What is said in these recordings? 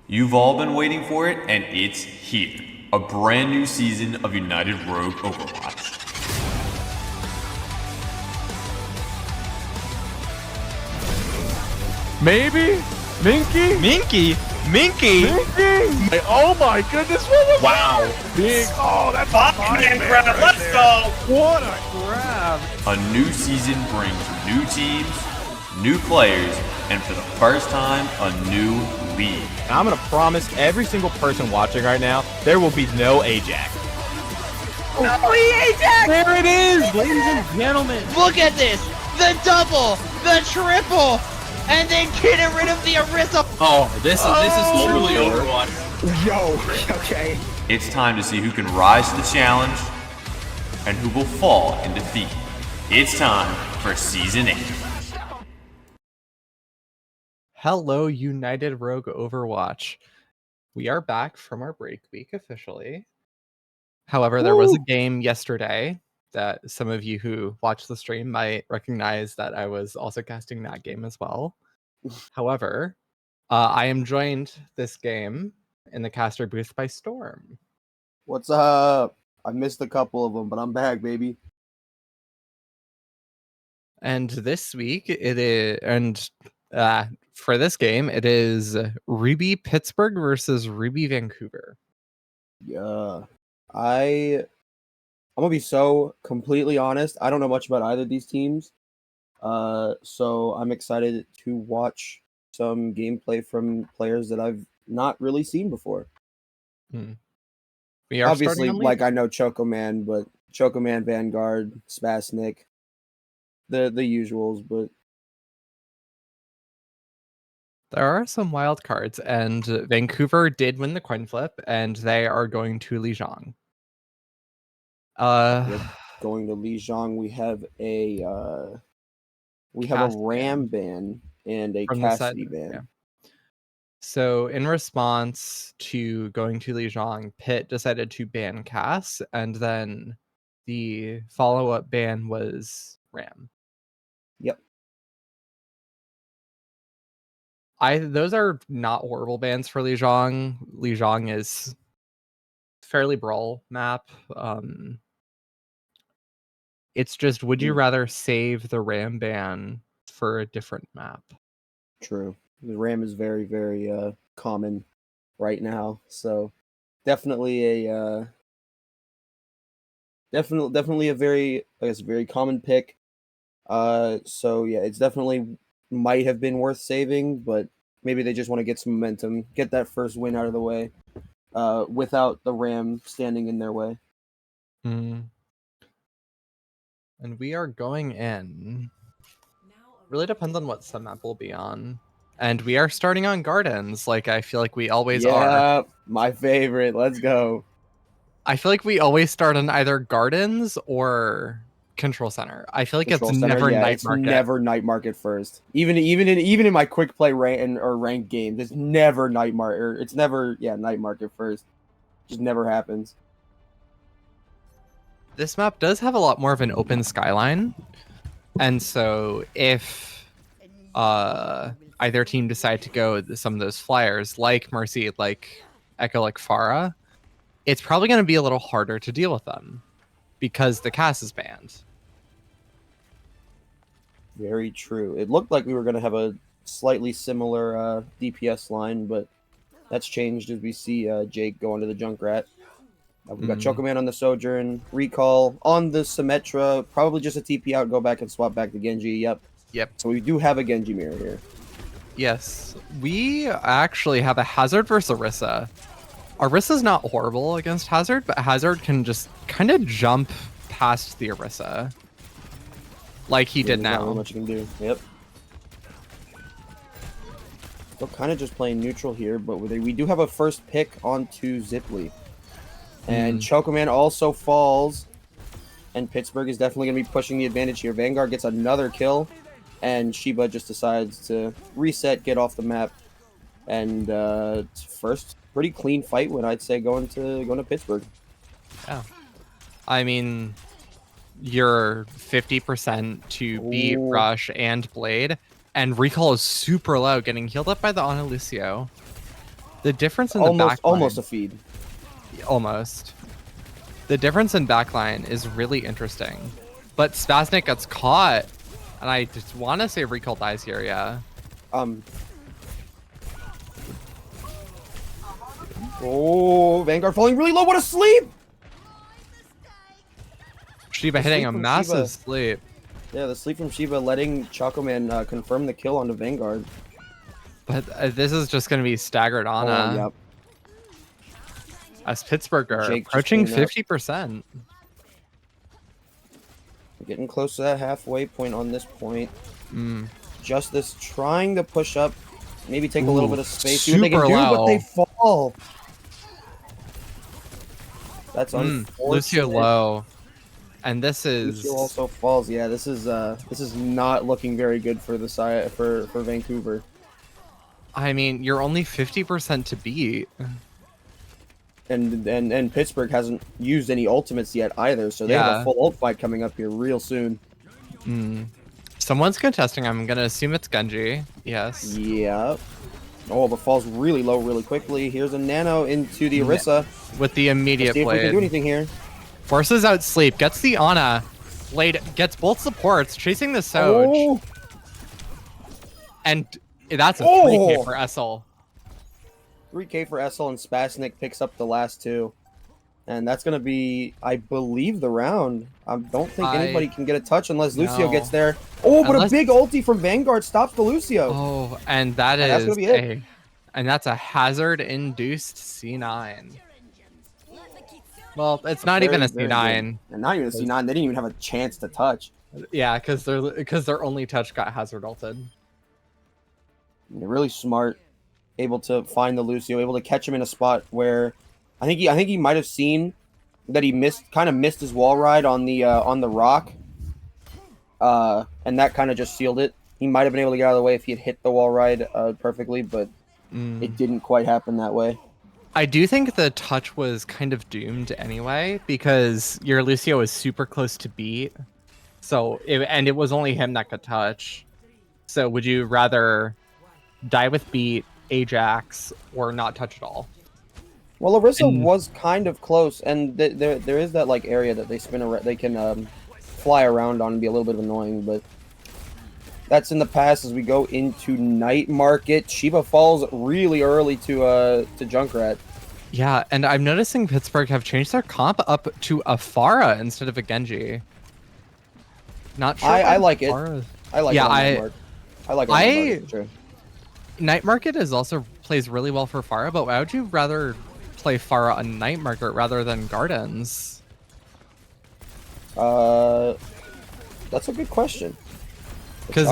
You've all been waiting for it, and it's here. A brand new season of United Rogue Overwatch. Maybe? Minky? Minky? Minky? Oh my goodness, what was that? Big, oh, that's a fine grab. Let's go! What a grab. A new season brings new teams, new players, and for the first time, a new league. And I'm gonna promise every single person watching right now, there will be no Ajax. Ajax! There it is, ladies and gentlemen. Look at this! The double! The triple! And then getting rid of the Orisa! Oh, this is literally Overwatch. Yo, okay. It's time to see who can rise to the challenge and who will fall in defeat. It's time for Season 8. Hello, United Rogue Overwatch. We are back from our break week officially. However, there was a game yesterday that some of you who watched the stream might recognize that I was also casting that game as well. However, I am joined this game in the caster booth by Storm. What's up? I missed a couple of them, but I'm back, baby. And this week it is, for this game, it is Ruby Pittsburgh versus Ruby Vancouver. Yeah. I'm gonna be so completely honest. I don't know much about either of these teams. So I'm excited to watch some gameplay from players that I've not really seen before. We are obviously, like, I know Chocoman, but Chocoman, Vanguard, Spasnik, the usuals, but there are some wild cards, and Vancouver did win the coin flip, and they are going to Lijiang. Going to Lijiang, we have a Ram ban and a Cassidy ban. Yeah. So in response to going to Lijiang, Pitt decided to ban Cass, and then the follow-up ban was Ram. Yep. Those are not horrible bans for Lijiang. Lijiang is fairly brawl map. It's just, would you rather save the Ram ban for a different map? True. The Ram is very, very common right now, so definitely a definitely a very, I guess, very common pick. So yeah, it's definitely might have been worth saving, but maybe they just want to get some momentum, get that first win out of the way, without the Ram standing in their way. And we are going in. Really depends on what submap we'll be on. And we are starting on Gardens, like I feel like we always are. Yeah, my favorite. Let's go. I feel like we always start on either Gardens or Control Center. I feel like it's never Night Market. Never Night Market first. Even in my quick play ranked games, it's never Night Market. It's never Night Market first. Just never happens. This map does have a lot more of an open skyline, and so if either team decide to go with some of those flyers, like Mercy, like Echo, like Pharah, it's probably going to be a little harder to deal with them because the Cass is banned. Very true. It looked like we were going to have a slightly similar DPS line, but that's changed as we see Jake go into the Junkrat. We've got Chocoman on the Sojourn, Recall on the Symmetra, probably just a TP out, go back and swap back to Genji. Yep. So we do have a Genji mirror here. Yes, we actually have a Hazard versus Orisa. Orisa's not horrible against Hazard, but Hazard can just kind of jump past the Orisa. Like he did now. Not much you can do. Yep. Still kind of just playing neutral here, but we do have a first pick onto Ziply. And Chocoman also falls, and Pittsburgh is definitely going to be pushing the advantage here. Vanguard gets another kill, and Sheba just decides to reset, get off the map, and first pretty clean fight when I'd say going to Pittsburgh. Yeah, I mean, you're 50% to beat Rush and Blade, and Recall is super low, getting healed up by the Ana Lucio. The difference in the backline... Almost a feed. Almost. The difference in backline is really interesting. But Spasnik gets caught. And I just want to say Recall dies here, yeah. Oh, Vanguard falling really low. What a sleep! Shiba The hitting sleep a from massive Shiba. sleep. Yeah, the sleep from Shiba letting Chocoman confirm the kill onto Vanguard. But this is just going to be staggered on Yep. as Pittsburgh are Jake just approaching cleaned up. 50%. We're getting close to that halfway point on this point. Mm. Justice trying to push up, maybe take a little bit of space, see super what they can do, low. but they fall. That's unfortunate. Lucio low. And this is... Lucio also falls. Yeah, this is not looking very good for the side for Vancouver. I mean, you're only 50% to beat. And Pittsburgh hasn't used any ultimates yet either, so they have a full ult fight coming up here real soon. Someone's contesting. I'm gonna assume it's Genji. Yes. Yeah. Oh, but falls really low really quickly. Here's a nano into the Orisa. With the immediate See if we blade. can do anything here. Forces out sleep. Gets the Ana. Blade gets both supports. Chasing the Soj. Oh. And that's a 3k for Essel. 3k for Essel, and Spasnik picks up the last two. And that's going to be, I believe, the round. I don't think anybody can get a touch unless Lucio gets there. Oh, but a big ulti from Vanguard stops the Lucio. Oh, and that's gonna be it. And that's a hazard-induced C9. Well, it's not even a C9. And not even a C9. They didn't even have a chance to touch. Yeah, because their only touch got hazard ulted. They're really smart, able to find the Lucio, able to catch him in a spot where I think he might have seen that he kind of missed his wall ride on the rock, and that kind of just sealed it. He might have been able to get out of the way if he had hit the wall ride perfectly, but it didn't quite happen that way. I do think the touch was kind of doomed anyway, because your Lucio is super close to beat. So, and it was only him that could touch. So would you rather die with beat, Ajax, or not touch at all? Well, Orisa was kind of close, and there is that like area that they spin around, they can fly around on and be a little bit annoying, but that's in the past. As we go into Night Market, Shiba falls really early to Junkrat. Yeah, and I'm noticing Pittsburgh have changed their comp up to a Pharah instead of a Genji. Not sure. I like it. I like yeah, it. I like it. Sure. Night Market is also plays really well for Pharah, but why would you rather play Pharah on Night Market rather than Gardens? That's a good question. Because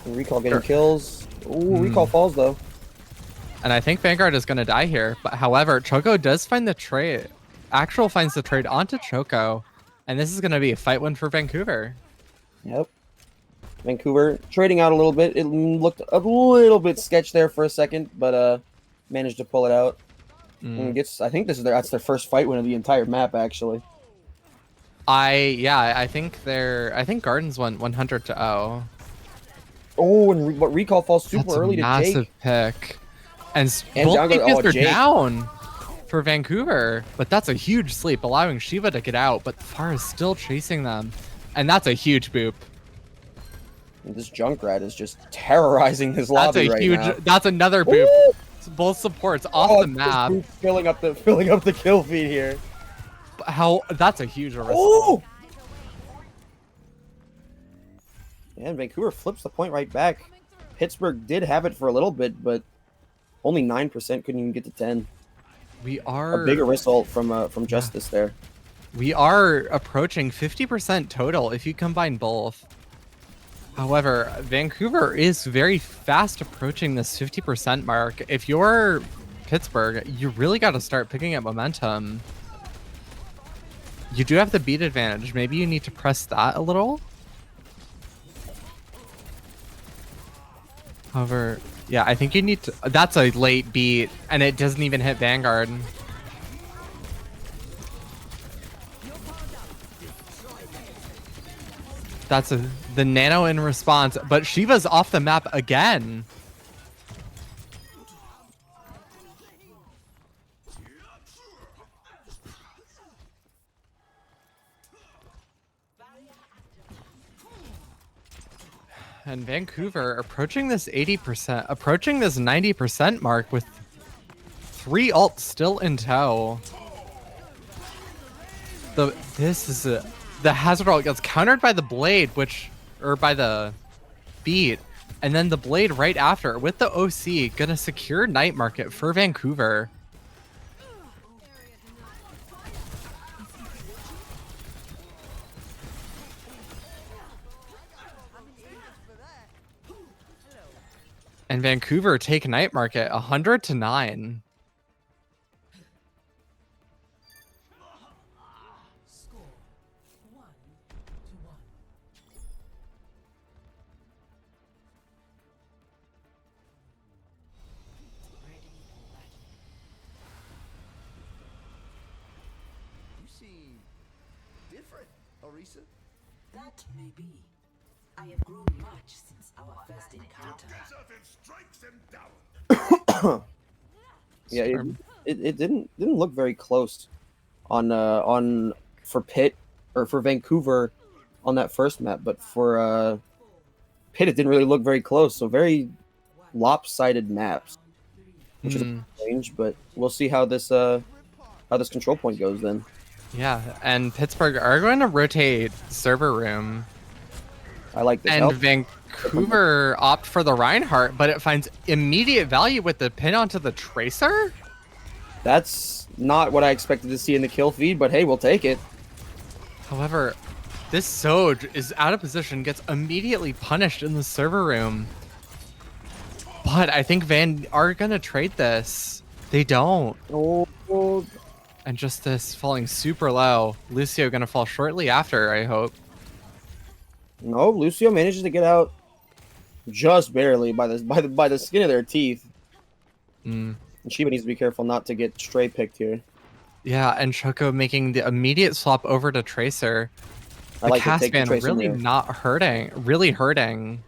Recall getting kills. Ooh, Recall falls though. And I think Vanguard is going to die here. But however, Choco does find the trade. Actual finds the trade onto Choco. And this is going to be a fight win for Vancouver. Yep. Vancouver trading out a little bit. It looked a little bit sketch there for a second, but managed to pull it out. And I think that's their first fight win of the entire map, actually. I think Gardens won 100-0. Oh, but Recall falls super That's early a massive to Jake. pick. And both are Jake. down for Vancouver. But that's a huge sleep, allowing Shiva to get out. But Pharah is still chasing them. And that's a huge boop. And this Junkrat is just terrorizing this lobby right now. That's another boop. Ooh! Both supports off the map. Filling up the kill feed here. That's a huge risk. Oh! And Vancouver flips the point right back. Pittsburgh did have it for a little bit, but only 9% couldn't even get to 10. We are a bigger result from Justice there. We are approaching 50% total if you combine both. However, Vancouver is very fast approaching this 50% mark. If you're Pittsburgh, you really got to start picking up momentum. You do have the beat advantage. Maybe you need to press that a little. However, yeah, I think you need to... That's a late beat, and it doesn't even hit Vanguard. That's the nano in response, but Shiva's off the map again. And Vancouver approaching this 80%, approaching this 90% mark with 3 ults still in tow. The hazard ult gets countered by the blade, by the beat, and then the blade right after with the OC gonna secure night market for Vancouver. And Vancouver take night market 100-9. That may be. I have grown much since our first encounter. Yeah, it didn't look very close on for Pitt or for Vancouver on that first map, but for Pitt it didn't really look very close. So very lopsided maps, which is strange. But we'll see how this control point goes then. Yeah, and Pittsburgh are going to rotate server room. I like this. And Vancouver opt for the Reinhardt, but it finds immediate value with the pin onto the Tracer? That's not what I expected to see in the kill feed, but hey, we'll take it. However, this Soj is out of position, gets immediately punished in the server room. But I think Van are going to trade this. They don't. Oh. And just this falling super low. Lucio going to fall shortly after, I hope. No, Lucio manages to get out just barely by the skin of their teeth. And Shiba needs to be careful not to get stray picked here. Yeah, and Choco making the immediate swap over to Tracer. I like Cast to take the ban Tracer really there. not hurting. Really hurting.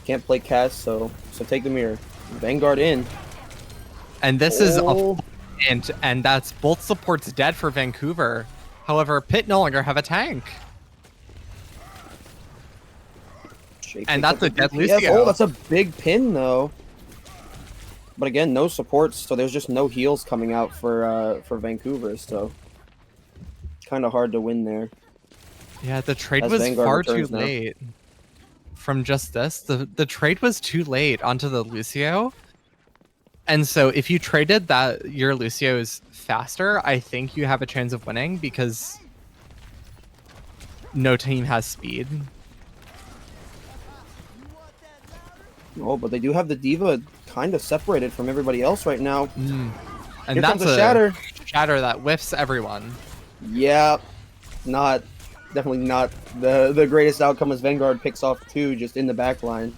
Can't play cast, so take the mirror. Vanguard in. And this is a and that's both supports dead for Vancouver. However, Pitt no longer have a tank. And that's a dead Lucio. Oh, that's a big pin though. But again, no supports, so there's just no heals coming out for Vancouver, so kind of hard to win there. Yeah, the trade As was Vanguard far too returns now. late. From just this, the trade was too late onto the Lucio. And so if you traded that your Lucio's faster, I think you have a chance of winning because no team has speed. Oh, but they do have the Diva kind of separated from everybody else right now. And Here that's comes a shatter. Shatter that whiffs everyone. Yeah, definitely not the greatest outcome as Vanguard picks off 2 just in the back line.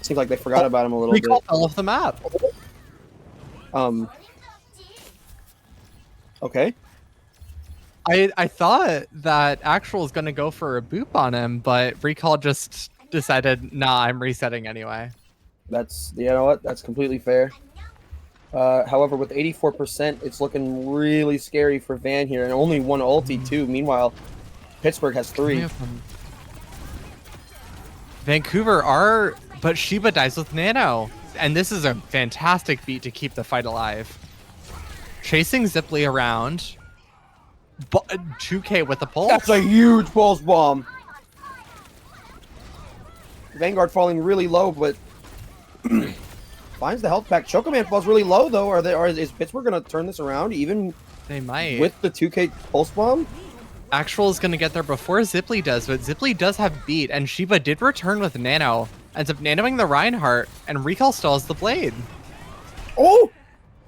Seems like they forgot about him a little bit. Recall fell off the map. Okay. I thought that Actual was going to go for a boop on him, but Recall just decided, nah, I'm resetting anyway. You know what? That's completely fair. However, with 84%, it's looking really scary for Van here, and only 1 ulti too. Meanwhile, Pittsburgh has 3. Vancouver but Shiba dies with Nano, and this is a fantastic beat to keep the fight alive. Chasing Zipley around, 2K with a pulse. That's a huge pulse bomb. Vanguard falling really low, but finds the health pack. Chocoman falls really low though. Is Pittsburgh gonna turn this around even They might. with the 2K pulse bomb? Actual is gonna get there before Zipley does, but Zipley does have beat, and Shiba did return with Nano. Ends up nanoing the Reinhardt, and Recall stalls the blade. Oh!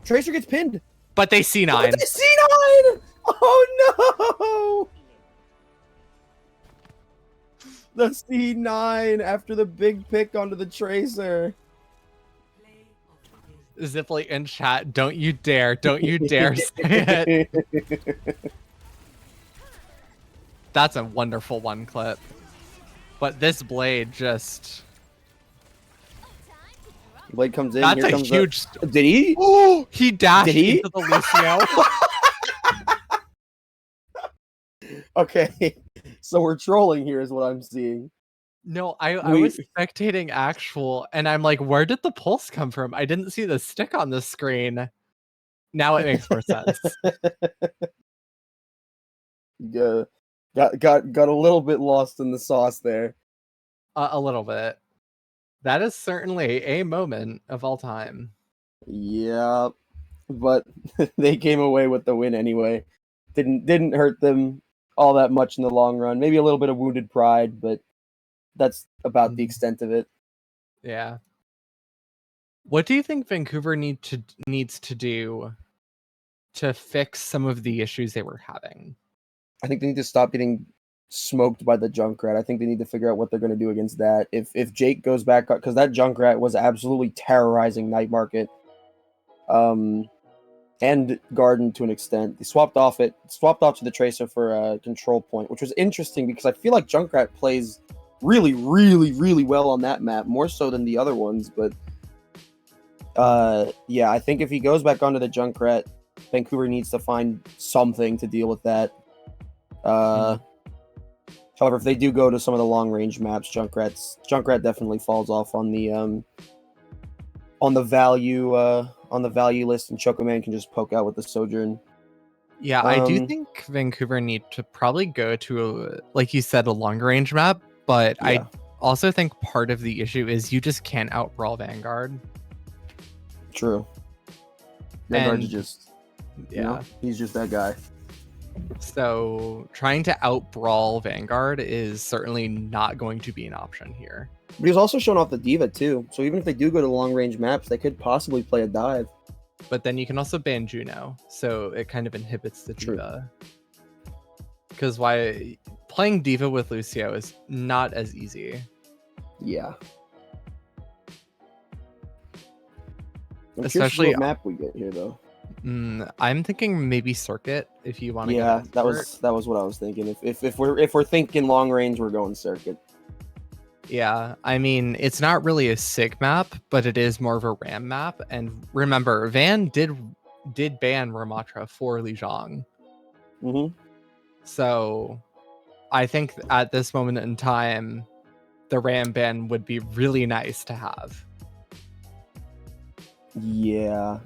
Tracer gets pinned. But they C9. Oh, they C9! Oh no! The C9 after the big pick onto the Tracer. Zipley in chat, don't you dare say it. That's a wonderful one clip. But this blade just... Blade comes in. That's Here a comes huge... Did he? Oh, he dashed Did he? into the Lucio. Okay. So we're trolling here, is what I'm seeing. No, I was spectating actual, and I'm like, where did the pulse come from? I didn't see the stick on the screen. Now it makes more sense. Got a little bit lost in the sauce there. A little bit. That is certainly a moment of all time. Yeah, but they came away with the win anyway. Didn't hurt them all that much in the long run. Maybe a little bit of wounded pride, but that's about the extent of it. Yeah. What do you think Vancouver needs to do to fix some of the issues they were having? I think they need to stop getting smoked by the Junkrat. I think they need to figure out what they're going to do against that. If Jake goes back up, because that Junkrat was absolutely terrorizing Night Market, and Garden to an extent. They swapped off to the Tracer for a control point, which was interesting because I feel like Junkrat plays really, really, really well on that map, more so than the other ones. But yeah, I think if he goes back onto the Junkrat, Vancouver needs to find something to deal with that. However, if they do go to some of the long range maps, Junkrat definitely falls off on the value list, and Chocoman can just poke out with the Sojourn. Yeah, I do think Vancouver need to probably go to, like you said, a long range map, but Yeah. I also think part of the issue is you just can't outbrawl Vanguard. True. Vanguard's And- just, Yeah. he's just that guy. So trying to outbrawl Vanguard is certainly not going to be an option here. But he was also showing off the Diva too, so even if they do go to long range maps, they could possibly play a dive. But then you can also ban Juno, so it kind of inhibits the True. Diva. Because playing Diva with Lucio is not as easy. Yeah. I'm Especially- curious to see what map we get here though. I'm thinking maybe Circuit if you want to. Yeah, that was what I was thinking. If we're thinking long range, we're going Circuit. Yeah, I mean, it's not really a SIG map, but it is more of a RAM map. And remember, Van did ban Ramatra for Lijiang. Mm-hmm. So I think at this moment in time, the RAM ban would be really nice to have. Yeah.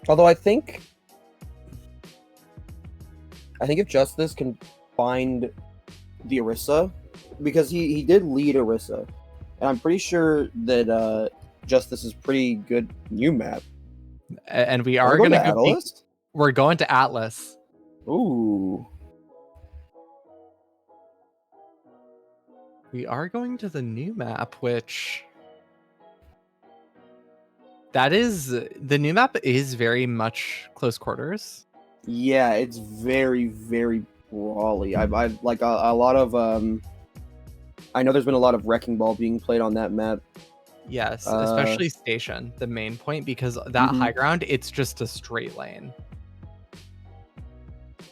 Although I think if Justice can find the Orisa, because he did lead Orisa, and I'm pretty sure that Justice is pretty good new map. And we are going to go. Atlas. We're going to Atlas. Ooh. We are going to the new map, which the new map is very much close quarters. Yeah, it's very, very brawly. I've like a lot of I know there's been a lot of Wrecking Ball being played on that map. Yes, especially Station, the main point, because that high ground, it's just a straight lane.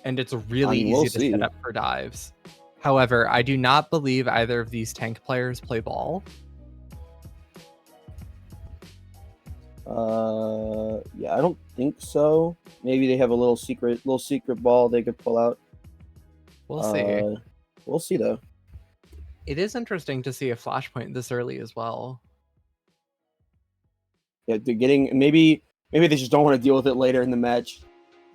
And it's really easy to set up for dives. However, I do not believe either of these tank players play ball. Yeah, I don't think so. Maybe they have a little secret ball they could pull out. We'll see. We'll see though. It is interesting to see a flashpoint this early as well. Yeah, they're getting maybe they just don't want to deal with it later in the match.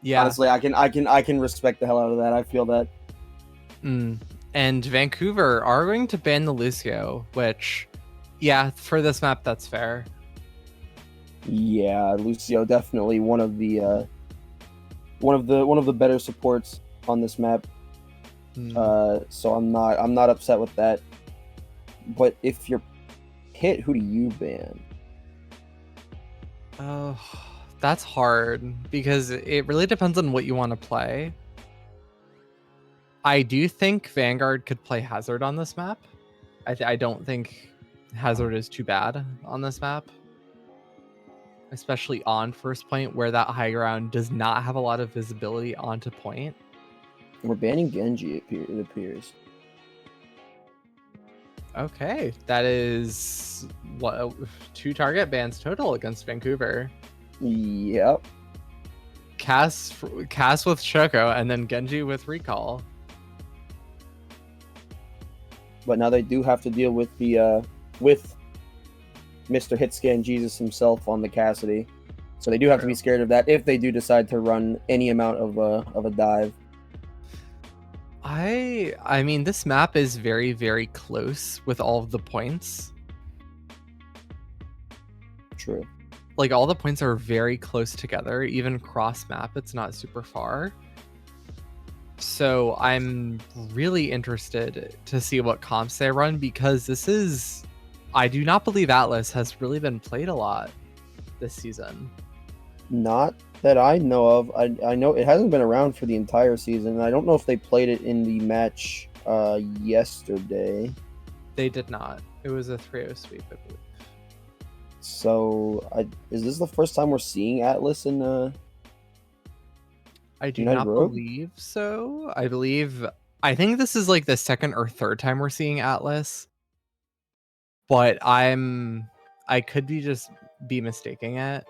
Yeah. Honestly, I can respect the hell out of that. I feel that. And Vancouver are going to ban the Lucio, which, yeah, for this map that's fair. Yeah, Lucio definitely one of the better supports on this map. So I'm not upset with that. But if you're hit, who do you ban? Oh, that's hard because it really depends on what you want to play. I do think Vanguard could play Hazard on this map. I don't think Hazard is too bad on this map. Especially on first point where that high ground does not have a lot of visibility onto point. We're banning Genji, it appears. Okay, that is what 2 target bans total against Vancouver. Yep. Cass with Choco and then Genji with recall. but now they do have to deal with the with Mr. Hitscan Jesus himself on the Cassidy. So they do have to be scared of that if they do decide to run any amount of a dive. I mean, this map is very, very close with all of the points. True. Like, all the points are very close together. Even cross map, it's not super far. So I'm really interested to see what comps they run, because this is... I do not believe Atlas has really been played a lot this season. Not that I know of. I know it hasn't been around for the entire season. I don't know if they played it in the match yesterday. They did not. It was a 3-0 sweep, I believe. So, is this the first time we're seeing Atlas in I do United not Rogue? believe so. I think this is like the second or third time we're seeing Atlas. But I could be mistaking it.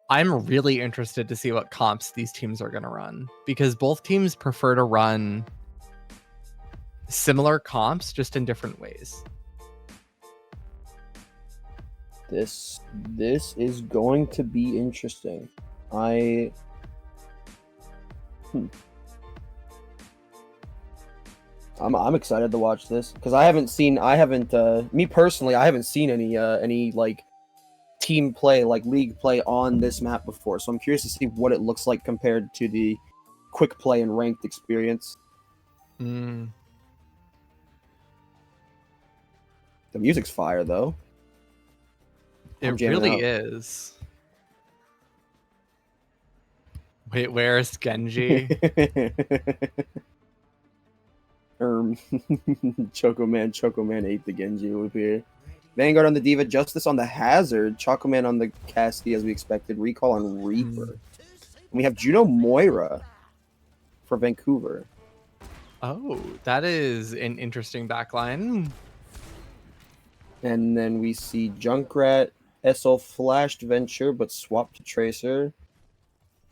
I'm really interested to see what comps these teams are going to run, because both teams prefer to run similar comps, just in different ways. This is going to be interesting. I'm excited to watch this, because I haven't seen any like team play, like league play on this map before. So I'm curious to see what it looks like compared to the quick play and ranked experience. Mm. The music's fire though. I'm It jamming really out. is. Wait, where's Genji? Choco Man ate the Genji over here. Vanguard on the Diva, Justice on the Hazard, Choco Man on the Cassidy as we expected, Recall on Reaper. And we have Juno Moira for Vancouver. Oh, that is an interesting backline. And then we see Junkrat, SO flashed Venture, but swapped to Tracer.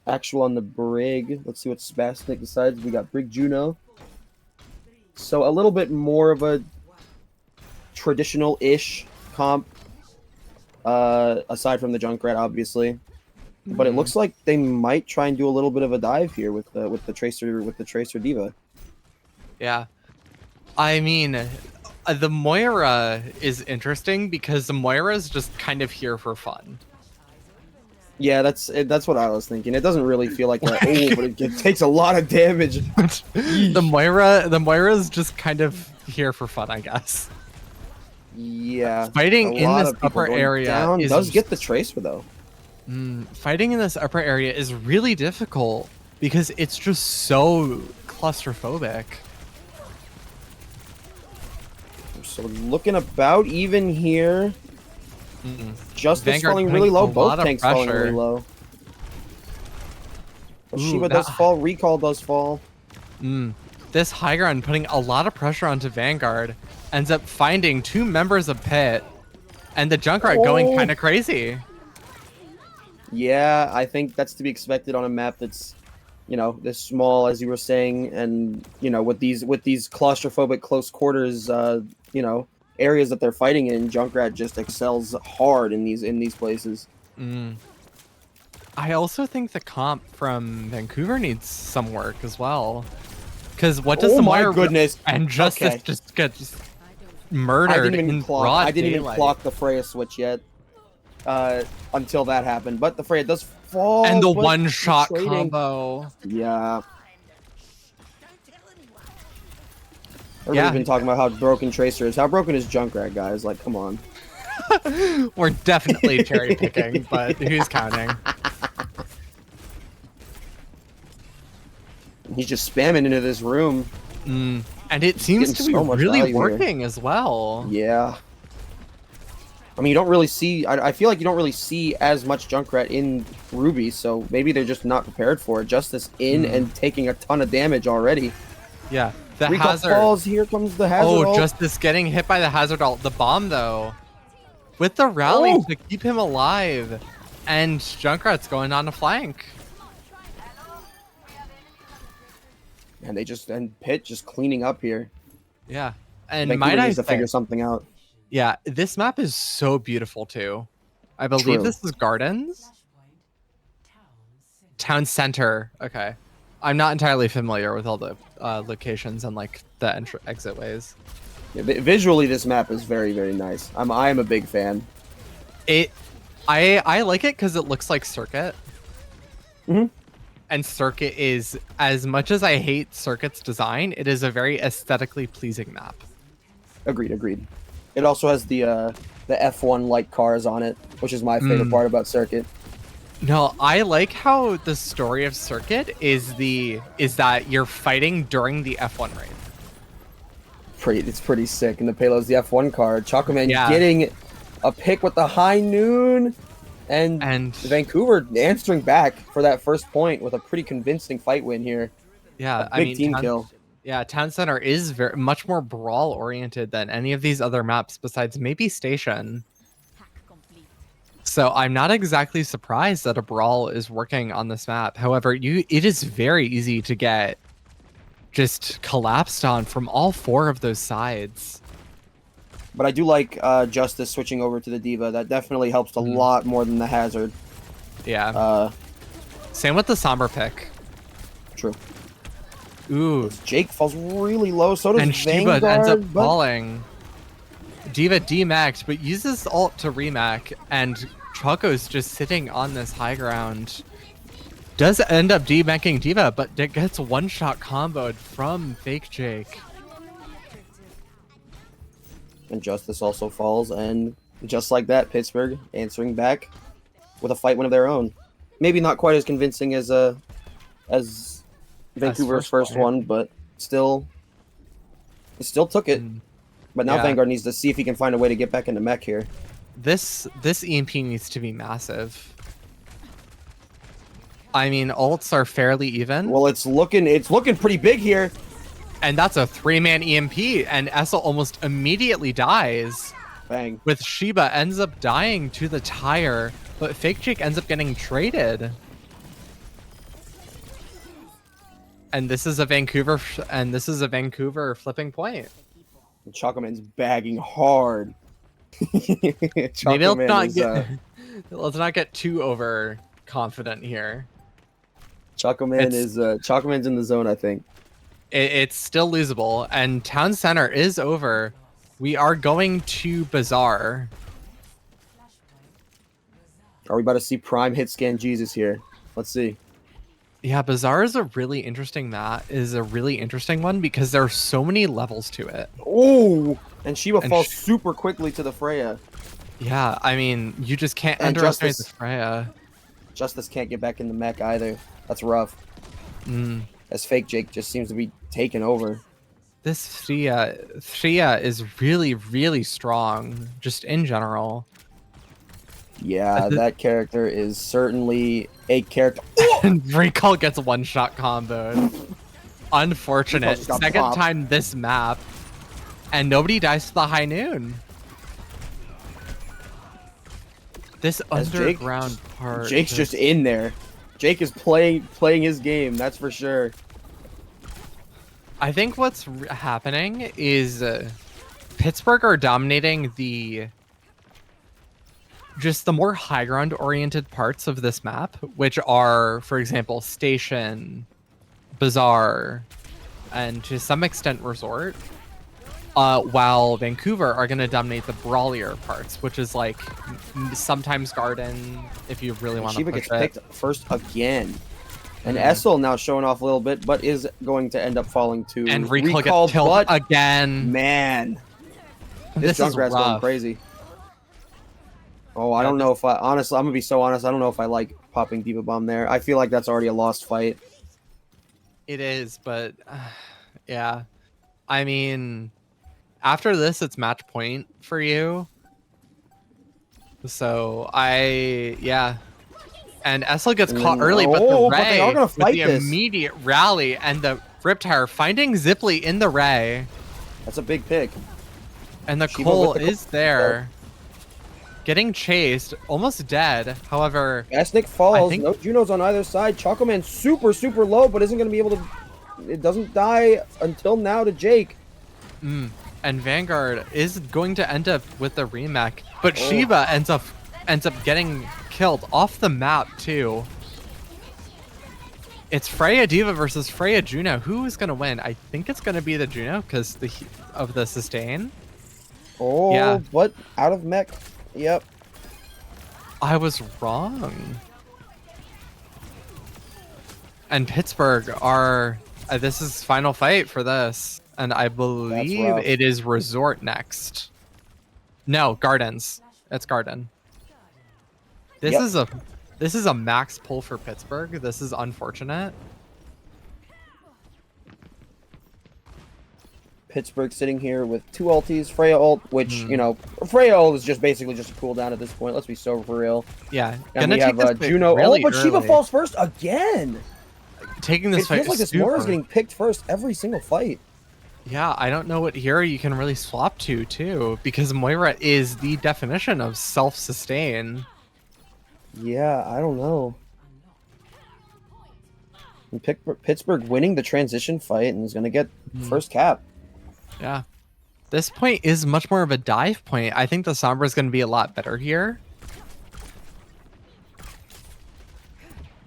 Actual on the Brig. Let's see what Spastic decides. We got Brig Juno. So a little bit more of a traditional-ish comp, aside from the Junkrat, obviously. But it looks like they might try and do a little bit of a dive here with the Tracer Diva. Yeah. I mean, the Moira is interesting because the Moira is just kind of here for fun. Yeah, that's what I was thinking. It doesn't really feel like that. Oh, but it takes a lot of damage. The Moira is just kind of here for fun, I guess. Yeah. Fighting a in lot this of people upper going area down. is Does get the Tracer though. Fighting in this upper area is really difficult because it's just so claustrophobic. So looking about even here. Justice Vanguard falling really low. putting a lot Both of tanks falling pressure. really low. But Ooh, Shiva does fall. Recall does fall. This high ground putting a lot of pressure onto Vanguard ends up finding two members of Pit, and the Junkrat going kind of crazy. Yeah, I think that's to be expected on a map that's, this small, as you were saying, and with these claustrophobic close quarters, areas that they're fighting in. Junkrat just excels hard in these places. I also think the comp from Vancouver needs some work as well. Because what does the Moira... my goodness! And Justice just gets murdered in broad I didn't even daylight. clock the Freya switch yet. Until that happened. But the Freya does fall. And the but one-shot trading. combo. Yeah. Everybody's been talking about how broken Tracer is. How broken is Junkrat, guys? Like, come on. We're definitely cherry picking, but who's counting? He's just spamming into this room. And it seems to be so much really value here. working as well. Yeah. I mean, you don't really see... I feel like you don't really see as much Junkrat in Ruby, so maybe they're just not prepared for it. Justice in and taking a ton of damage already. Yeah. The Recall hazard. falls. Here comes the hazard. Oh, ult. Justice getting hit by the hazard ult. The bomb, though. With the rally to keep him alive. And Junkrat's going on a flank. And Pit just cleaning up here. Yeah. And Vancouver might I needs to say, figure something out. yeah, this map is so beautiful too. I believe True. this is Gardens? Town Center. Okay. I'm not entirely familiar with all the locations and like the exit ways. Yeah, visually, this map is very, very nice. I am a big fan. I like it because it looks like Circuit. Mhm. And Circuit is, as much as I hate Circuit's design, it is a very aesthetically pleasing map. Agreed. It also has the F1 like cars on it, which is my favorite part about Circuit. No, I like how the story of Circuit is that you're fighting during the F1 race. It's pretty sick. And the payload's the F1 car. Chocoman Yeah. getting a pick with the high noon. And Vancouver answering back for that first point with a pretty convincing fight win here. Yeah, A big team kill. Yeah, Town Center is much more brawl oriented than any of these other maps besides maybe Station. So I'm not exactly surprised that a brawl is working on this map. However, it is very easy to get just collapsed on from all 4 of those sides. But I do like Justice switching over to the Diva. That definitely helps a lot more than the Hazard. Yeah. Same with the Somber pick. True. Ooh. Jake falls really low. So does And Vanguard. Shiba ends up but- falling. Diva demaxed, but uses ult to remac, and Choco's just sitting on this high ground. Does end up demacking Diva, but it gets one-shot comboed from Fake Jake. And Justice also falls, and just like that, Pittsburgh answering back with a fight win of their own. Maybe not quite as convincing as Vancouver's first one, but still, it still took it. But now Yeah. Vanguard needs to see if he can find a way to get back into mech here. This EMP needs to be massive. I mean, ults are fairly even. Well, it's looking pretty big here. And that's a 3-man EMP, and Essel almost immediately dies. Bang. With Shiba ends up dying to the tire, but Fake Jake ends up getting traded. And this is a Vancouver flipping point. Chocoman's bagging hard. Maybe let's not get too overconfident here. Chocoman's in the zone, I think. It's still losable, and Town Center is over. We are going to Bazaar. Are we about to see Prime hit scan Jesus here? Let's see. Yeah, Bazaar is a really interesting one because there are so many levels to it. Oh, and Shiba falls super quickly to the Freya. Yeah, I mean, you just can't And underestimate the Freya. Justice can't get back in the mech either. That's rough. As Fake Jake just seems to be taken over. This Thea is really, really strong, just in general. Yeah, that character is certainly a character. And Recall gets one-shot comboed. Unfortunate. Just got Second popped. time this map. And nobody dies to the high noon. This As underground part. Jake's just in there. Jake is playing his game, that's for sure. I think what's happening is Pittsburgh are dominating just the more high ground oriented parts of this map, which are, for example, Station, Bazaar, and to some extent Resort. While Vancouver are going to dominate the brawlier parts, which is like sometimes Garden, if you really want to Shiva push gets it. picked first again. And Essel now showing off a little bit, but is going to end up falling to And Recall gets killed but again. man, This is Junkrat's going rough. crazy. Oh, I don't know if honestly, I'm gonna be so honest. I don't know if I like popping Diva Bomb there. I feel like that's already a lost fight. It is, but yeah. I mean, after this, it's match point for you. So yeah. And Essel gets caught early, but the but they Ray are gonna with fight the this. immediate rally and the Riptire finding Zipley in the Ray. That's a big pick. And the Shiva Cole with the is there. Getting chased, almost dead. However, Esnick falls. think- No Junos on either side. Chocoman super, super low, but isn't going to be able to... It doesn't die until now to Jake. And Vanguard is going to end up with the remake, but Shiva ends up getting killed off the map too. It's Freya Diva versus Freya Juno. Who is going to win? I think it's going to be the Juno because of the sustain. Oh, Yeah. what? Out of mech? Yep. I was wrong. And Pittsburgh are... this is final fight for this. And I believe rough. it is Resort next. No, Gardens. It's Garden. This Yep. This is a max pull for Pittsburgh. This is unfortunate. Pittsburgh sitting here with 2 ultis, Freya ult, which, you know, Freya ult is just basically just a cooldown at this point. Let's be so for real. Yeah. And we take this have fight Juno. really but Shiva early. falls first again. Taking this It fight feels like this Moira's getting picked first every single fight. Yeah, I don't know what hero you can really swap to, too, because Moira is the definition of self-sustain. Yeah, I don't know. And Pittsburgh winning the transition fight and is going to get first cap. Yeah. This point is much more of a dive point. I think the Sombra is going to be a lot better here.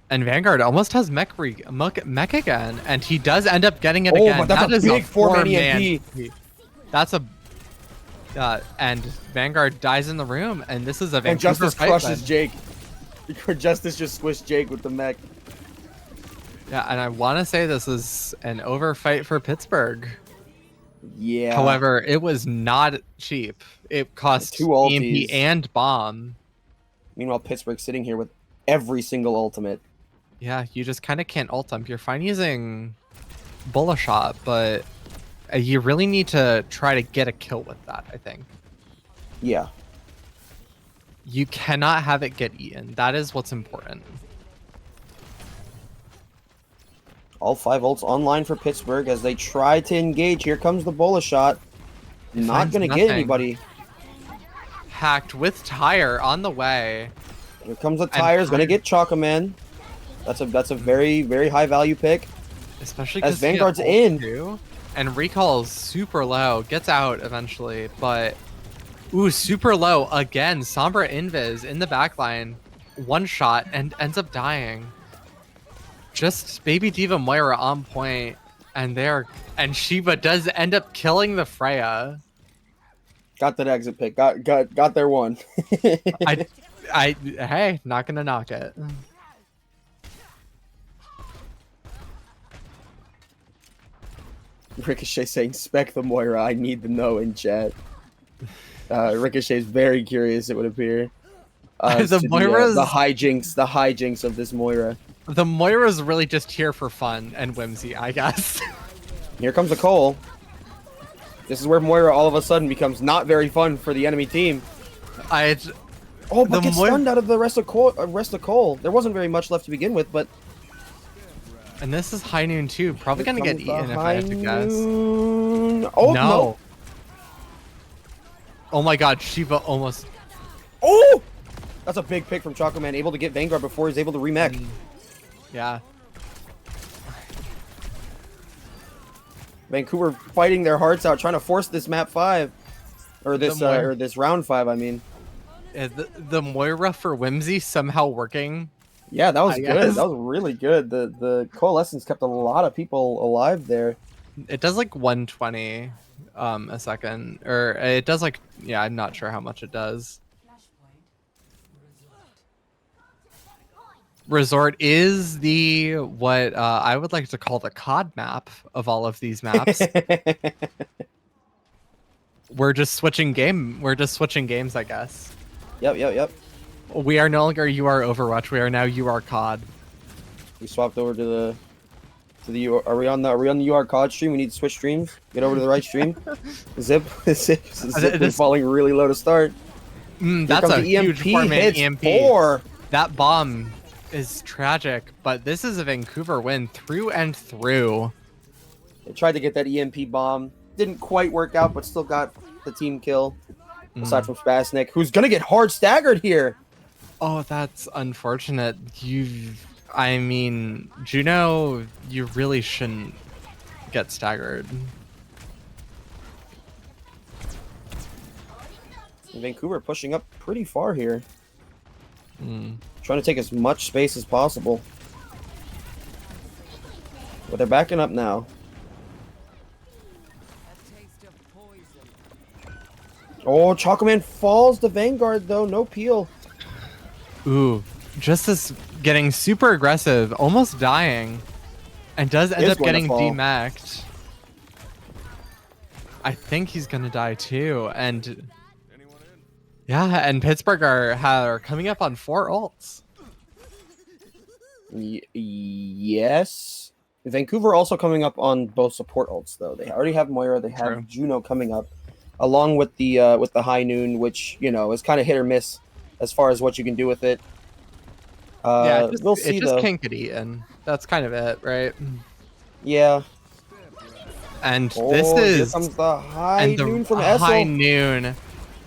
And Vanguard almost has mech again, and he does end up getting it again. But that's That a is big 4-man four-man EMP. That's a... and Vanguard dies in the room, and this is a And Vancouver Justice fight crushes then. Jake. Justice just squished Jake with the mech. Yeah, and I want to say this is an over fight for Pittsburgh. Yeah. However, it was not cheap. It cost 2 ultis. EMP and bomb. Meanwhile, Pittsburgh sitting here with every single ultimate. Yeah, you just kind of can't ult them. You're fine using bullet shot, but you really need to try to get a kill with that, I think. Yeah. You cannot have it get eaten. That is what's important. All 5 ults online for Pittsburgh as they try to engage. Here comes the bullet shot. Not finds going to get nothing. anybody. Hacked with tire on the way. Here comes the tires. Going to get Chocoman. That's a very, very high value pick. Especially As because Vanguard's in. Too, and recall is super low. Gets out eventually, but... Ooh, super low again. Sombra Invis in the backline. One shot and ends up dying. Just Baby Diva Moira on point. And Shiva does end up killing the Freya. Got that exit pick. Got their one. Hey, not gonna knock it. Ricochet saying, spec the Moira, I need to know in chat. Ricochet's very curious, it would appear. The Moira's... the hijinks of this Moira. The Moira's really just here for fun and whimsy, I guess. Here comes the Cole. This is where Moira all of a sudden becomes not very fun for the enemy team. Oh, but gets stunned out of the rest of Cole. There wasn't very much left to begin with, but... And this is High Noon too. Probably gonna get eaten if I have to guess. Oh, no. Oh my god, Shiva almost... Oh! That's a big pick from Choco Man, able to get Vanguard before he's able to remech. Yeah. Vancouver fighting their hearts out, trying to force this map 5. Or this round 5, I mean. The Moira for whimsy somehow working. Yeah, that was I good. guess. That was really good. The Coalescence kept a lot of people alive there. It does like 120 a second. Or it does like... Yeah, I'm not sure how much it does. Resort is the what I would like to call the COD map of all of these maps. We're just switching games, I guess. Yep. We are no longer UR Overwatch. We are now UR COD. We swapped over to the UR. Are we on the UR COD stream? We need to switch streams. Get over to the right stream. Zip is falling really low to start. That's a huge four-man EMP. 4. That bomb is tragic, but this is a Vancouver win through and through. They tried to get that EMP bomb. Didn't quite work out, but still got the team kill. Aside from Spasnik, who's gonna get hard staggered here. Oh, that's unfortunate. I mean, Juno, you really shouldn't get staggered. Vancouver pushing up pretty far here. Mm. Trying to take as much space as possible. But they're backing up now. Oh, Chocoman falls to Vanguard though. No peel. Ooh, Justice getting super aggressive, almost dying, and does end Is up going to getting fall. demacked. I think he's gonna die too, and yeah, and Pittsburgh are coming up on 4 ults. Yes. Vancouver also coming up on both support ults though. They already have Moira. They have True. Juno coming up, along with the High Noon, which is kind of hit or miss as far as what you can do with it. Yeah, We'll see it just though. can't get eaten. That's kind of it, right? Yeah. And Oh, this here is comes the High and the Noon from High Essel. Noon.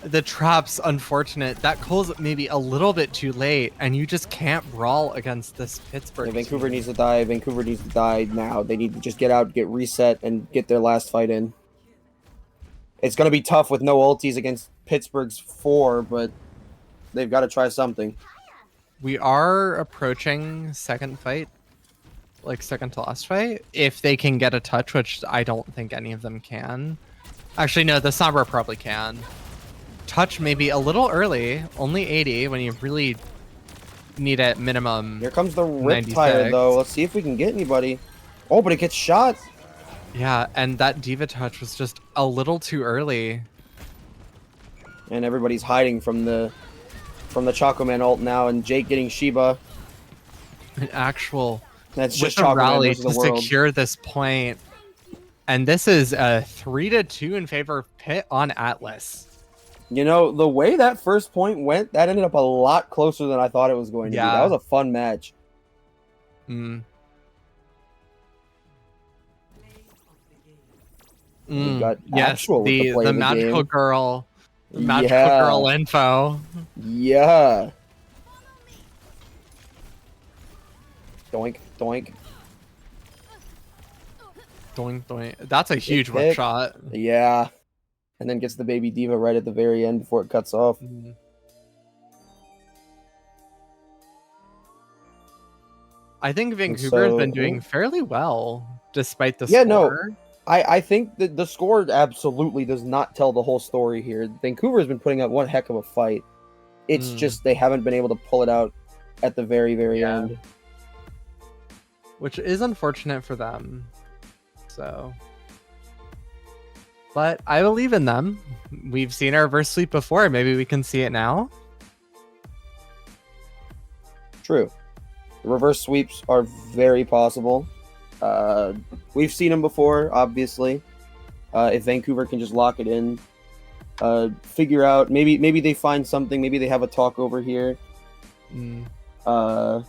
The trap's unfortunate. That calls maybe a little bit too late, and you just can't brawl against this Pittsburgh. Yeah, Vancouver team. needs to die. Vancouver needs to die now. They need to just get out, get reset, and get their last fight in. It's going to be tough with no ultis against Pittsburgh's 4, but they've got to try something. We are approaching second fight, like second to last fight. If they can get a touch, which I don't think any of them can. Actually, no, the Sombra probably can. Touch maybe a little early, only 80 when you really need at minimum. Here comes the Riptire, 96. though. Let's see if we can get anybody. Oh, but it gets shot. Yeah, and that Diva touch was just a little too early. And everybody's hiding from the Chocoman ult now, and Jake getting Shiba. An actual That's with just a Chocoman rally versus to the world. secure this point. And this is a 3-2 in favor of Pitt on Atlas. The way that first point went, that ended up a lot closer than I thought it was going to be. Yeah. That was a fun match. Mm. We got Yes, actual with the play the of the magical game. girl, the magical Yeah. girl info. Yeah. Doink, doink. Doink, doink. That's a huge pick. whip shot. Yeah. And then gets the baby diva right at the very end before it cuts off. I think Vancouver has been doing fairly well despite the score. No, I think that the score absolutely does not tell the whole story here. Vancouver has been putting up one heck of a fight. It's just they haven't been able to pull it out at the very, very end. Which is unfortunate for them. So, but I believe in them. We've seen our reverse sweep before. Maybe we can see it now. True. The reverse sweeps are very possible. We've seen them before, obviously. If Vancouver can just lock it in, figure out maybe they find something. Maybe they have a talk over here. Find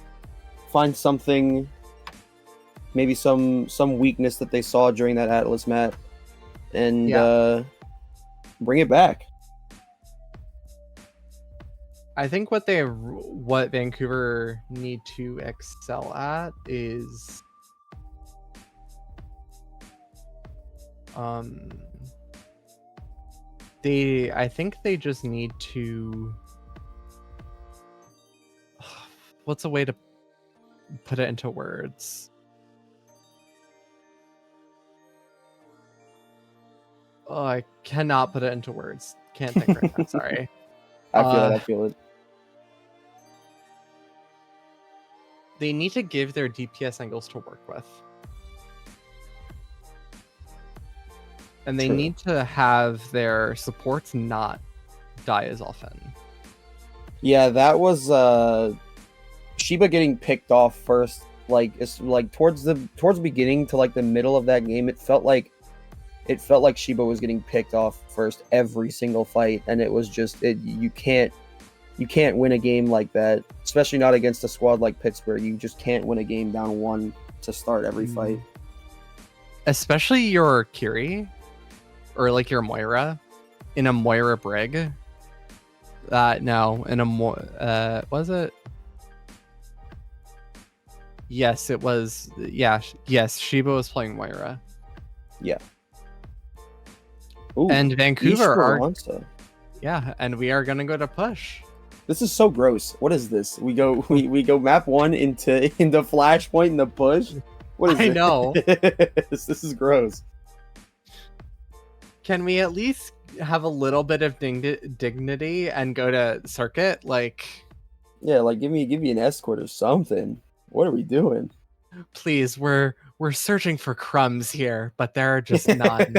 something. Maybe some weakness that they saw during that Atlas map, and bring it back. I think what Vancouver need to excel at is I think they just need to what's a way to put it into words? Oh, I cannot put it into words. Can't think right now. Sorry. I feel it. They need to give their DPS angles to work with. And they need to have their supports not die as often. Yeah, that was Shiba getting picked off first. It's towards the beginning to the middle of that game, it felt like Shiba was getting picked off first every single fight, and it was just you can't win a game like that, especially not against a squad like Pittsburgh. You just can't win a game down 1 to start every fight. Especially your Kiri or your Moira in a Moira Brig. Was it? Yes, it was. Yeah, yes, Shiba was playing Moira. Yeah. Ooh, And Vancouver are Yeah, and we are gonna go to push. This is so gross. What is this? We go map 1 into Flashpoint in the push. What is I this? know. This is gross. Can we at least have a little bit of dignity and go to circuit? Like, Yeah, like give me an escort or something. What are we doing? please, we're searching for crumbs here, but there are just none.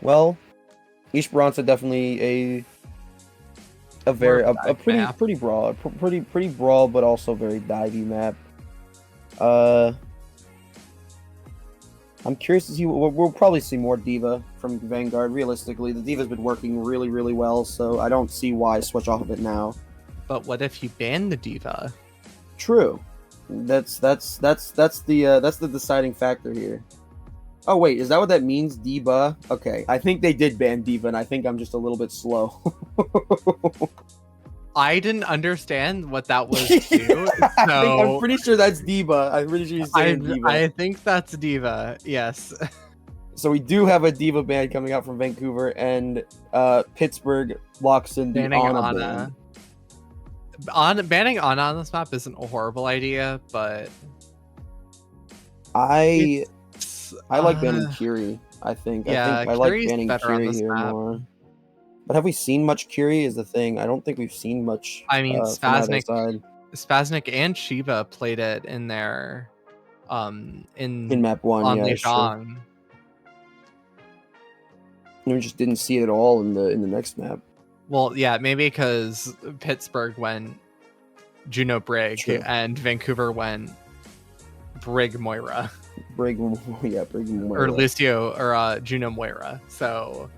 Well, East Bronx definitely a very a pretty map. pretty broad, pretty broad, but also very divey map. I'm curious to see. We'll probably see more Diva from Vanguard. Realistically, the Diva's been working really, really well, so I don't see why switch off of it now. But what if you ban the diva? True. That's the deciding factor here. Oh wait, is that what that means, Diva? Okay, I think they did ban Diva, and I think I'm just a little bit slow. I didn't understand what that was too. I'm pretty sure that's Diva. I'm pretty sure he's saying Diva. I think that's diva. Yes. So we do have a Diva ban coming out from Vancouver, and Pittsburgh locks in the Banning Ana ban. Banning Ana on this map isn't a horrible idea, but I like banning Curie. I think I like Curie's banning better on Curie this here map. more. But have we seen much Curie? Is the thing. I don't think we've seen much. I mean, from either side. Spasnik and Shiva played it in their In map 1, on yeah, Lijiang. We just didn't see it at all in the next map. Well, yeah, maybe because Pittsburgh went Juno Brig True. and Vancouver went Brig Moira. Brig Moira. Or Lucio or Juno Moira. So,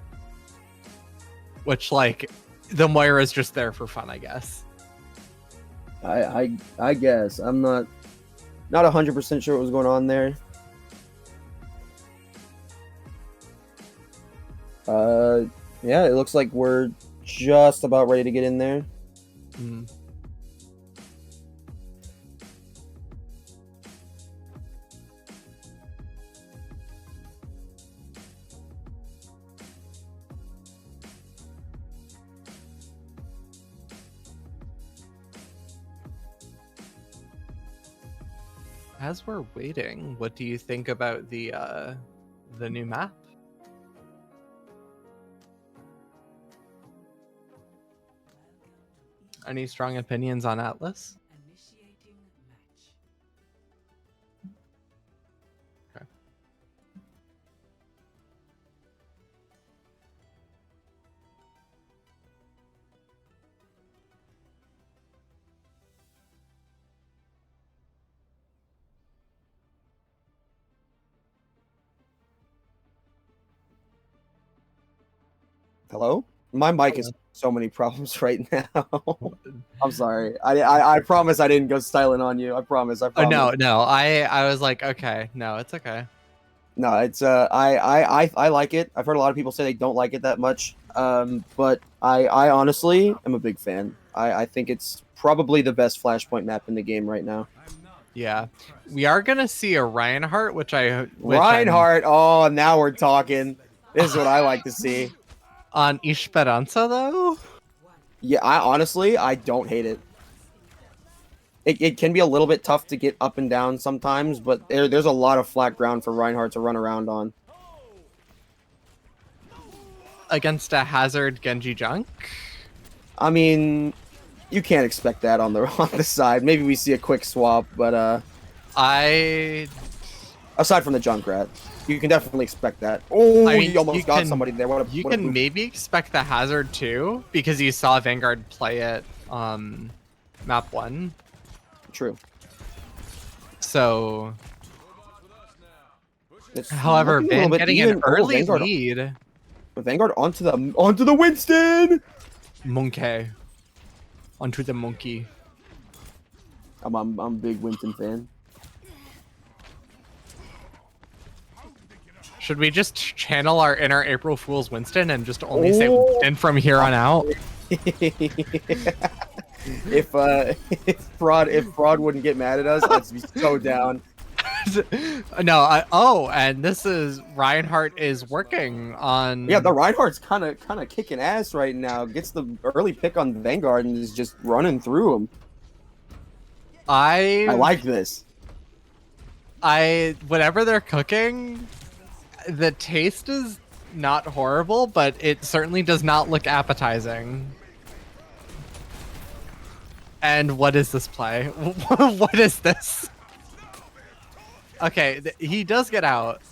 which like the Moira is just there for fun, I guess. I guess I'm not 100% sure what was going on there. Yeah, it looks like we're just about ready to get in there. Mm. As we're waiting, what do you think about the new map? Any strong opinions on Atlas? Initiating match. Okay. Hello? My mic is so many problems right now. I'm sorry. I promise I didn't go silent on you. I promise. I Oh promise. no. I was like, okay, no, it's okay. No, it's I like it. I've heard a lot of people say they don't like it that much. But I honestly am a big fan. I think it's probably the best Flashpoint map in the game right now. Yeah, we are gonna see a Reinhardt, which Reinhardt. Oh, now we're talking. This is what I like to see. on Esperanza though. Yeah, I don't hate it. It can be a little bit tough to get up and down sometimes, but there's a lot of flat ground for Reinhardt to run around on. Against a Hazard Genji Junk. I mean, you can't expect that on the side. Maybe we see a quick swap, but aside from the Junkrat, you can definitely expect that. Oh, I mean, you almost got somebody there. You can maybe expect the Hazard too, because you saw Vanguard play it map 1. True. So, It's however, looking a little Van bit getting even. an early Vanguard, lead. Vanguard onto the Winston. Monkey. Onto the monkey. I'm a big Winston fan. Should we just channel our inner April Fool's Winston and just only say Winston from here on out? if Fraud wouldn't get mad at us, I'd be so down. No, and this is Reinhardt is working on. Yeah, the Reinhardt's kind of kicking ass right now. Gets the early pick on Vanguard and is just running through him. I like this. Whatever they're cooking, the taste is not horrible, but it certainly does not look appetizing. And what is this play? What is this? Okay, he does get out.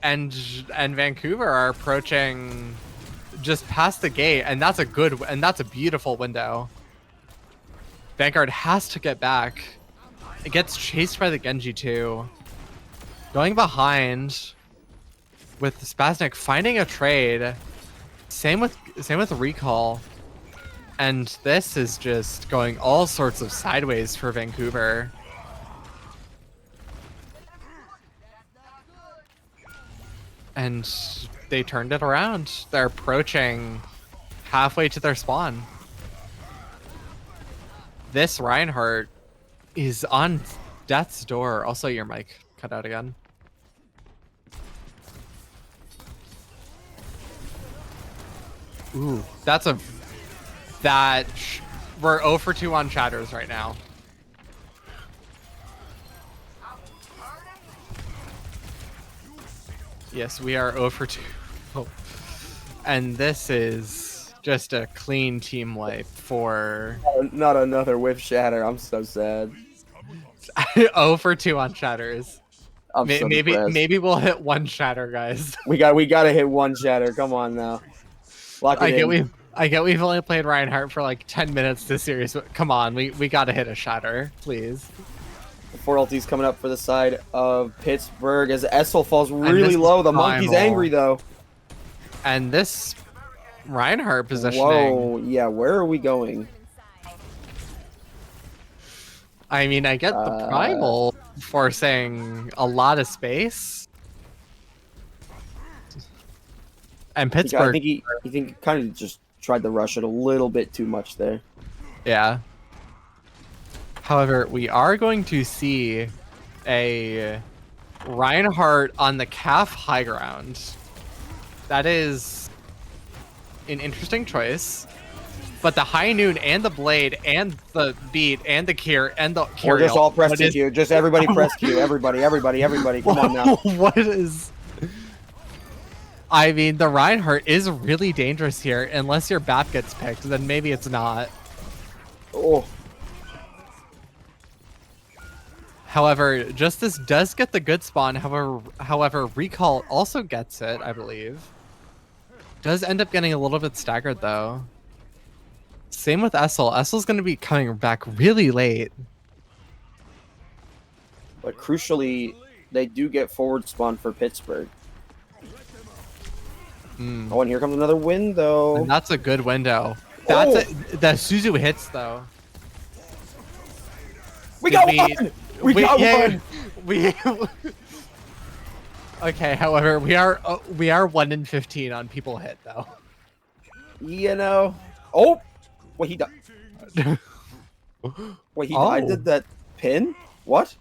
And Vancouver are approaching just past the gate, and that's a beautiful window. Vanguard has to get back. It gets chased by the Genji too. Going behind with Spasnik, finding a trade. Same with Recall. And this is just going all sorts of sideways for Vancouver. And they turned it around. They're approaching halfway to their spawn. This Reinhardt is on death's door. Also, your mic cut out again. Ooh, we're 0 for 2 on chatters right now. Yes, we are 0 for 2. Oh. And this is just a clean team wipe for... Not another whiff shatter. I'm so sad. 0 for 2 on shatters. Maybe we'll hit 1 shatter, guys. we gotta hit 1 shatter. Come on now. Lock it in. I get we've only played Reinhardt for like 10 minutes this series, but come on, we gotta hit a shatter, please. The 4 ulti's coming up for the side of Pittsburgh as Essel falls really low. The monkey's angry though. And this Reinhardt positioning. Whoa, yeah, where are we going? I mean, I get the primal forcing a lot of space. And Pittsburgh. I think he kind of just tried to rush it a little bit too much there. Yeah. However, we are going to see a Reinhardt on the calf high ground. That is an interesting choice. But the high noon and the blade and the beat and the Kier and the Kyriel. We're just all pressed to Q. Just everybody press Q. Everybody. Come on now. What is... I mean, the Reinhardt is really dangerous here. Unless your BAP gets picked, then maybe it's not. Oh. However, Justice does get the good spawn. However, Recall also gets it, I believe. Does end up getting a little bit staggered, though. Same with Essel. Essel's going to be coming back really late. But crucially, they do get forward spawn for Pittsburgh. Oh, and here comes another window. And that's a good window. That's the Suzu hits, though. We got one! We got one! We... Okay, however, we are 1 in 15 on people hit, though. You know... Oh! Wait, he died. Wait, he died? Did that pin? What?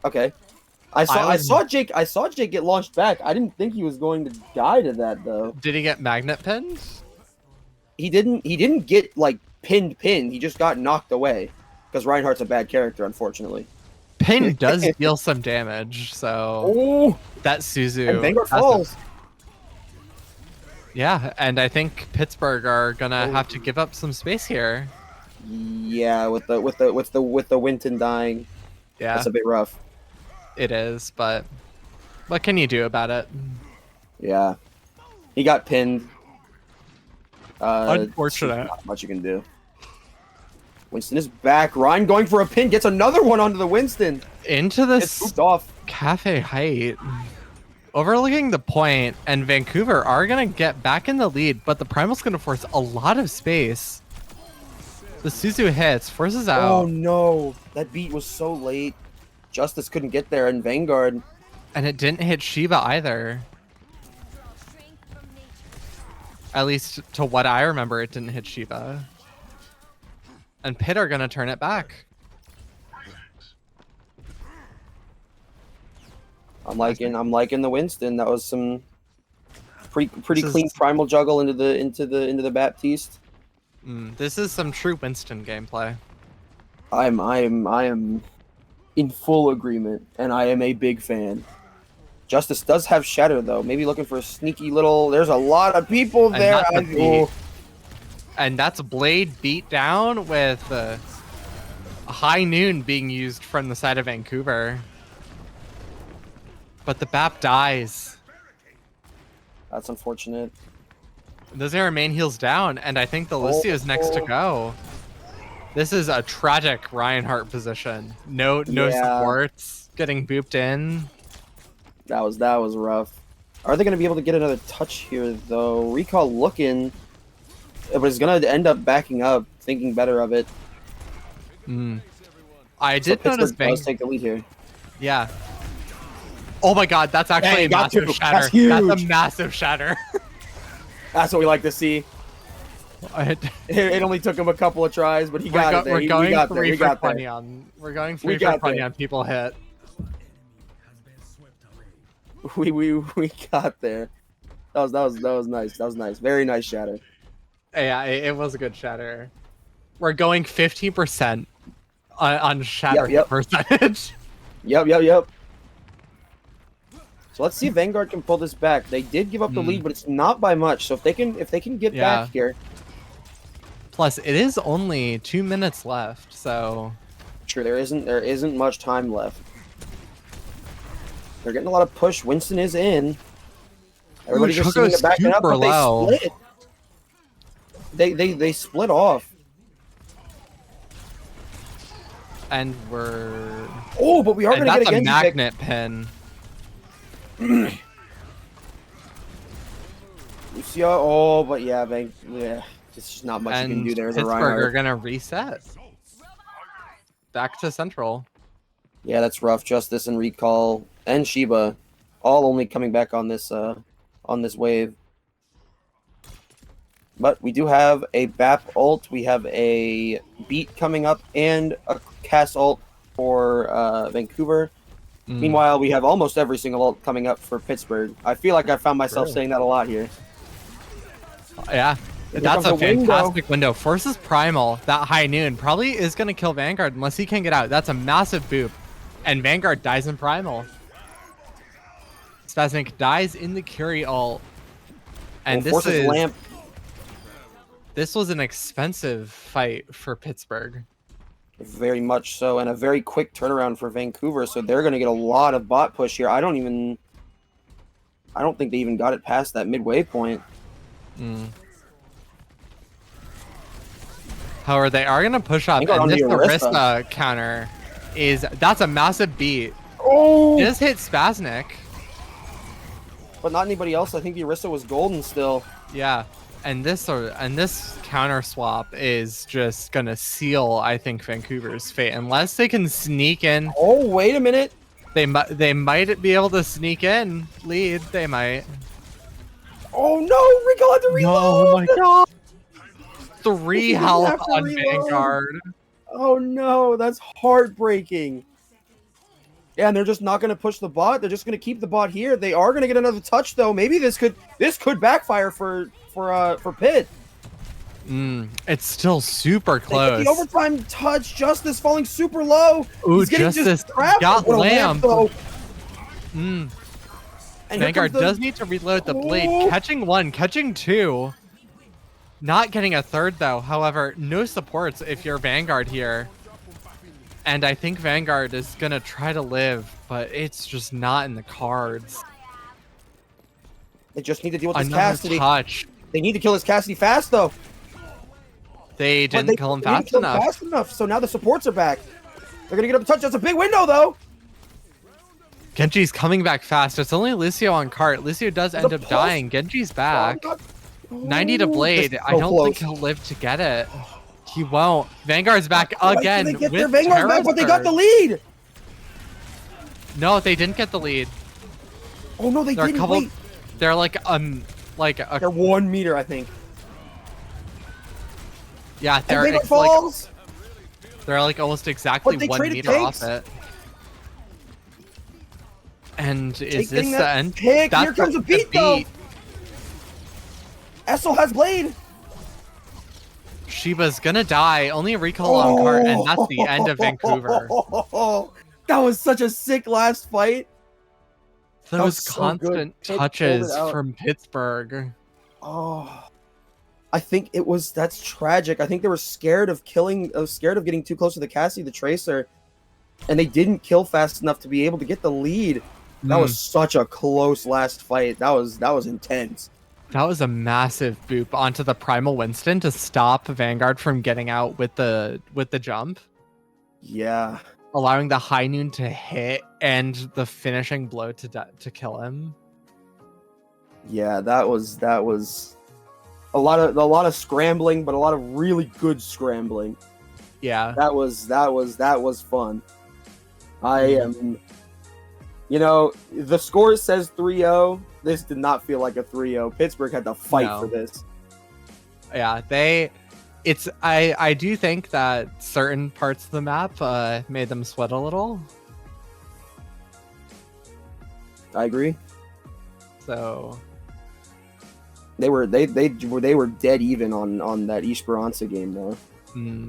Okay. I saw Jake get launched back. I didn't think he was going to die to that though. Did he get magnet pinned? He didn't get like pinned. He just got knocked away. Because Reinhardt's a bad character, unfortunately. Pin does deal some damage, so that Suzu. And Vanguard falls. Yeah, and I think Pittsburgh are gonna have to give up some space here. Yeah, with the Winton dying. Yeah, that's a bit rough. It is, but what can you do about it? Yeah, he got pinned. Unfortunate. Not much you can do. Winston is back. Ryan going for a pin, gets another one onto the Winston. Into the swooped off. Cafe height. Overlooking the point, and Vancouver are going to get back in the lead, but the Primal's going to force a lot of space. The Suzu hits, forces out. Oh no, that beat was so late. Justice couldn't get there, and Vanguard. And it didn't hit Shiva either. At least to what I remember, it didn't hit Shiva. And Pitt are gonna turn it back. I'm liking the Winston. That was some pretty This clean is- primal juggle into the Baptiste. This is some true Winston gameplay. I am in full agreement, and I am a big fan. Justice does have Shatter though. Maybe looking for a sneaky little. There's a lot of people And there. that's a beat. And that's Blade beat down with High Noon being used from the side of Vancouver. But the BAP dies. That's unfortunate. Those are main heals down, and I think the Lucio is next to go. This is a tragic Reinhardt position. No Yeah. supports, getting booped in. That was rough. Are they going to be able to get another touch here though? Recall looking, but it's going to end up backing up, thinking better of it. I So did notice Pittsburgh does take the lead here. Yeah. Oh my god, that's actually Hey, a got massive to. shatter. That's huge. That's a massive shatter. That's what we like to see. It only took him a couple of tries, but he got it there. We're going We got there. 3 We for got 20 there. on. We're going We 3 for got 20 there. on people hit. We got there. That was nice. That was nice. Very nice shatter. Yeah, it was a good shatter. We're going 15% on shatter Yep. percentage. Yep. So let's see if Vanguard can pull this back. They did give up the lead, but it's not by much. So if they can get Yeah. back here, Plus, it is only 2 minutes left, so sure there isn't much time left. They're getting a lot of push. Winston is in. Everybody just seeming to back it up, super but they low. split. They split off. and we're Oh, but we are and going to that's get a a Genji pick. magnet pin. Lucio, oh, but yeah, there's just not much you And can do there as a Pittsburgh are Reinhardt. gonna reset back to Central. Yeah, that's rough. Justice and Recall and Sheba, all only coming back on this wave. But we do have a BAP ult. We have a beat coming up and a cast ult for Vancouver. Meanwhile, we have almost every single ult coming up for Pittsburgh. I feel like I found myself Sure. saying that a lot here. Yeah, Here that's comes a a window. fantastic window. Forces Primal, that High Noon, probably is going to kill Vanguard unless he can get out. That's a massive boop. And Vanguard dies in Primal. Spasnik dies in the Curie ult. And Well, Force's Lamp. this was an expensive fight for Pittsburgh. Very much so, and a very quick turnaround for Vancouver, so they're going to get a lot of bot push here. I don't think they even got it past that midway point. However, they are going to push up, Vanguard and on this the Arista. Arista counter that's a massive beat. Oh! Just hit Spasnik. But not anybody else. I think the Arista was golden still. Yeah, and this counter swap is just gonna seal, I think, Vancouver's fate unless they can sneak in. Oh, wait a minute. They might be able to sneak in lead. They might. Oh no, Recall had to reload. Oh my god! 3 He didn't health have to on reload. Vanguard. Oh no, that's heartbreaking. Yeah, and they're just not going to push the bot. They're just going to keep the bot here. They are going to get another touch though. Maybe this could backfire for Pitt. It's still super They close. get the overtime touch. Justice falling super low. Ooh, He's getting Justice just trapped. got What a lamp, lamp. though. And here Vanguard comes the- does need to reload the blade. Oh. Catching 1, catching 2. Not getting a 3rd though. However, no supports if you're Vanguard here. And I think Vanguard is going to try to live, but it's just not in the cards. They just need to deal with this Another Cassidy. touch. They need to kill this Cassidy fast though. They But didn't kill him they didn't fast kill him enough. fast enough. So now the supports are back. They're going to get up a touch. That's a big window though. Genji's coming back fast. It's only Lucio on cart. Lucio does end up pulse- dying. Genji's back. 90 to blade. This is I so don't think close. he'll live to get it. He won't. Vanguard's back again. They get their with Vanguard back, but they got the lead. No, they didn't get the lead. Oh no, they They're a didn't. couple. Wait. They're like like They're 1 meter, I think. yeah, And they're Vigor like falls. they're like almost exactly But they 1 traded meter off takes. it. And Jake is this getting the that end? pick. That's Here comes the a beat, though. Essel has blade. Shiba's gonna die. Only a recall on cart, and that's the end of Vancouver. That was such a sick last fight. Those was so good. constant Pitt pulled touches it out. from Pittsburgh. Oh, I think that's tragic. I think they were scared of getting too close to the Cassie, the Tracer, and they didn't kill fast enough to be able to get the lead. That was such a close last fight. That was intense. That was a massive boop onto the Primal Winston to stop Vanguard from getting out with the jump, Yeah. allowing the High Noon to hit and the finishing blow to kill him. Yeah, that was a lot of scrambling, but a lot of really good scrambling. Yeah. That was fun. I am, the score says 3-0. This did not feel like a 3-0. Pittsburgh had to fight for this. Yeah, I do think that certain parts of the map made them sweat a little. I agree. So They were dead even on that Esperanza game though.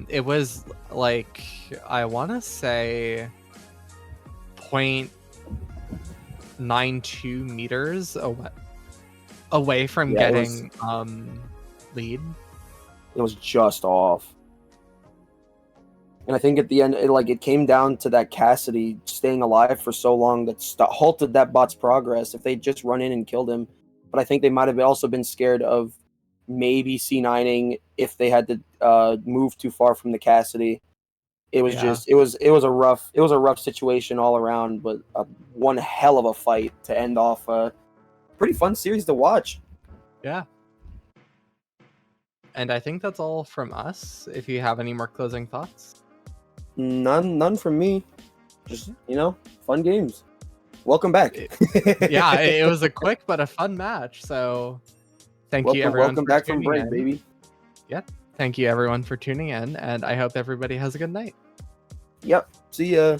it was like, I want to say 0.92 meters away from getting lead. It was just off. And I think at the end, it came down to that Cassidy staying alive for so long that halted that bot's progress. If they'd just run in and killed him, but I think they might have also been scared of maybe C9ing if they had to move too far from the Cassidy. It was it was a rough situation all around, but one hell of a fight to end off a pretty fun series to watch. Yeah. And I think that's all from us. If you have any more closing thoughts. None from me. Just, fun games. Welcome back. Yeah, it was a quick but a fun match. So thank you everyone. Welcome back from break, baby. Yep. Thank you everyone for tuning in, and I hope everybody has a good night. Yep. See ya.